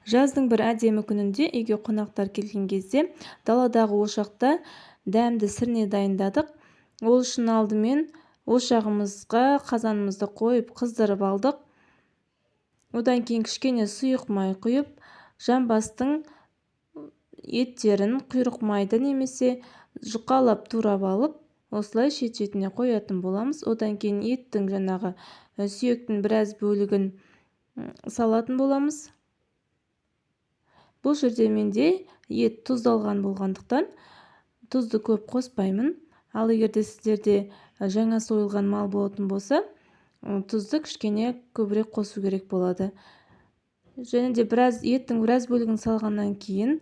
Жаздың бір әдемі күнінде үйге қонақтар келген кезде даладағы ошақта дәмді сірне дайындадық. Ол үшін алдымен ошағымызға қазанымызды қойып қыздырып алдық. Одан кейін кішкене сұйық май құйып, жамбастың еттерін құйрық майды немесе жұқалап турап алып, осылай шет-шетіне қоятын боламыз. Одан кейін еттің жаңағы сүйектің біраз бөлігін салатын боламыз. Бұл жерде менде ет тұздалған болғандықтан тұзды көп қоспаймын. Ал егерде сіздерде жаңа сойылған мал болатын болса, тұзды кішкене көбірек қосу керек болады. Және де еттің біраз бөлігін салғаннан кейін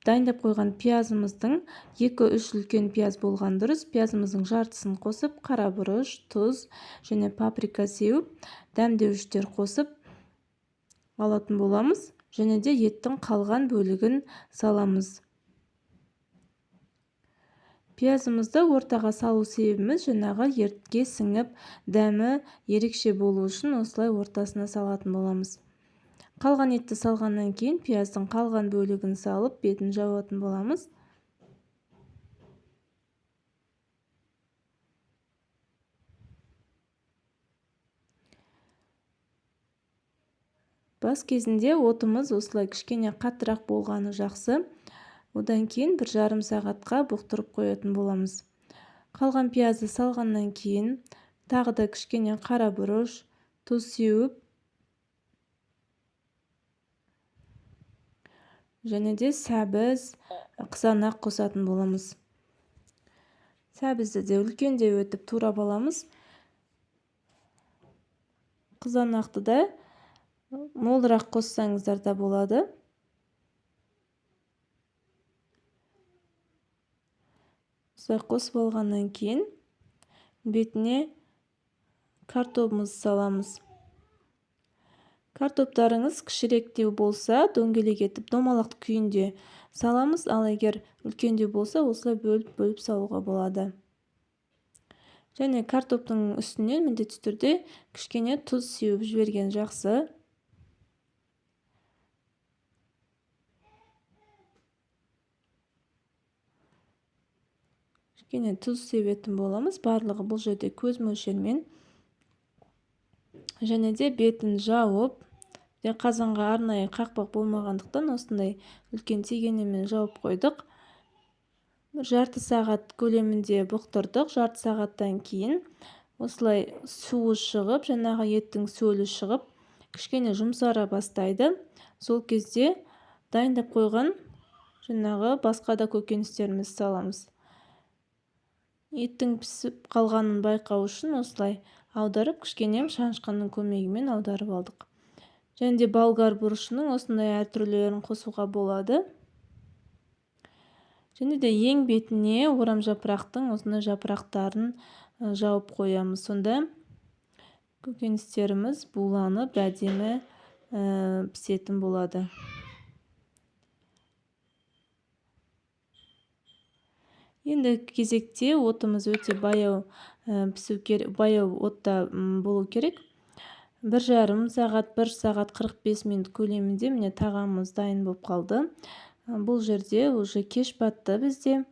дайындап қойған пиязымыздың 2-3 үлкен пияз болған дұрыс. Пиязымыздың жартысын қосып, қара бұрыш, тұз және паприка сеуіп, дәмдеуіштер қосып алатын боламыз. Және де еттің қалған бөлігін саламыз. Пиязымызды ортаға салу себебіміз жаңағы етке сіңіп, дәмі ерекше болу үшін осылай ортасына салатын боламыз. Қалған етті салғаннан кейін пияздың қалған бөлігін салып, бетін жауатын боламыз. Бас кезінде отымыз осылай кішкене қаттырақ болғаны жақсы. Одан кейін 1,5 сағатқа бұқтырып қоятын боламыз. Қалған пиязды салғаннан кейін тағы да кішкене қара бұрыш, тұз сеуіп, және де сәбіз, қызанақ қосатын боламыз. Сәбізді де үлкенде өтіп турап аламыз. Қызанақты да молырақ қоссаңыздар да болады. Осылай қосып алғаннан кейін бетіне картопымызды саламыз. Картоптарыңыз кішіректеу болса, дөңгелек етіп домалақ күйінде саламыз, ал егер үлкендеу болса, осылай бөліп салуға болады. Және картоптың үстінен міндетті түрде кішкене тұз сеуіп жіберген жақсы. Кішкене тұз себетін боламыз. Барлығы бұл жерде көз мөлшермен. Және де бетін жауып, қазанға арнайы қақпақ болмағандықтан осындай үлкен тегенемен жауып қойдық. Жарты сағат көлемінде бұқтырдық. Жарты сағаттан кейін осылай суы шығып, жаңағы еттің сөлі шығып, кішкене жұмсара бастайды. Сол кезде дайындап қойған жаңағы басқа да көкөністерімізді саламыз. Еттің пісіп қалғанын байқау үшін осылай аударып, кішкене шанышқанның көмегімен аударып алдық. Және де болгар бұрышының осындай әртүрлілерін қосуға болады. Және де ең бетіне орам жапырақтың осындай жапырақтарын жауып қоямыз. Сонда көкөністеріміз буланып, әдемі пісетін болады. Енді кезекте отымыз өте баяу отта болу керек. 1,5 сағат, 1 сағат 45 минут көлемінде міне тағамымыз дайын болып қалды. Бұл жерде уже кеш батты бізде.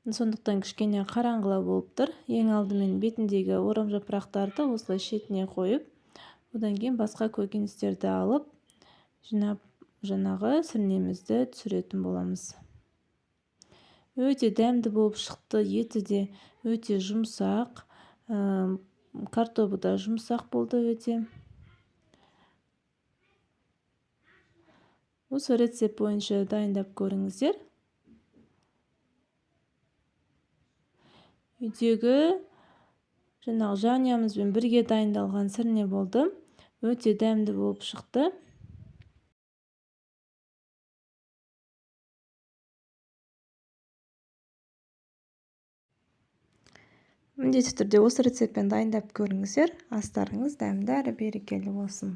Сондықтан кішкене қараңғылау болып тұр. Ең алдымен бетіндегі орам жапырақтарды осылай шетіне қойып, одан кейін басқа көкөністерді алып, жинап, жаңағы сірнемізді түсіретін боламыз. Өте дәмді болып шықты. Еті де өте жұмсақ. Картопы да жұмсақ болды өте. Осы рецепт бойынша дайындап көріңіздер. Үйдегі жаңағы жанұямызбен бірге дайындалған сірне болды. Өте дәмді болып шықты. Міндетті түрде осы рецептпен дайындап көріңіздер. Астарыңыз дәмді әрі берекелі болсын.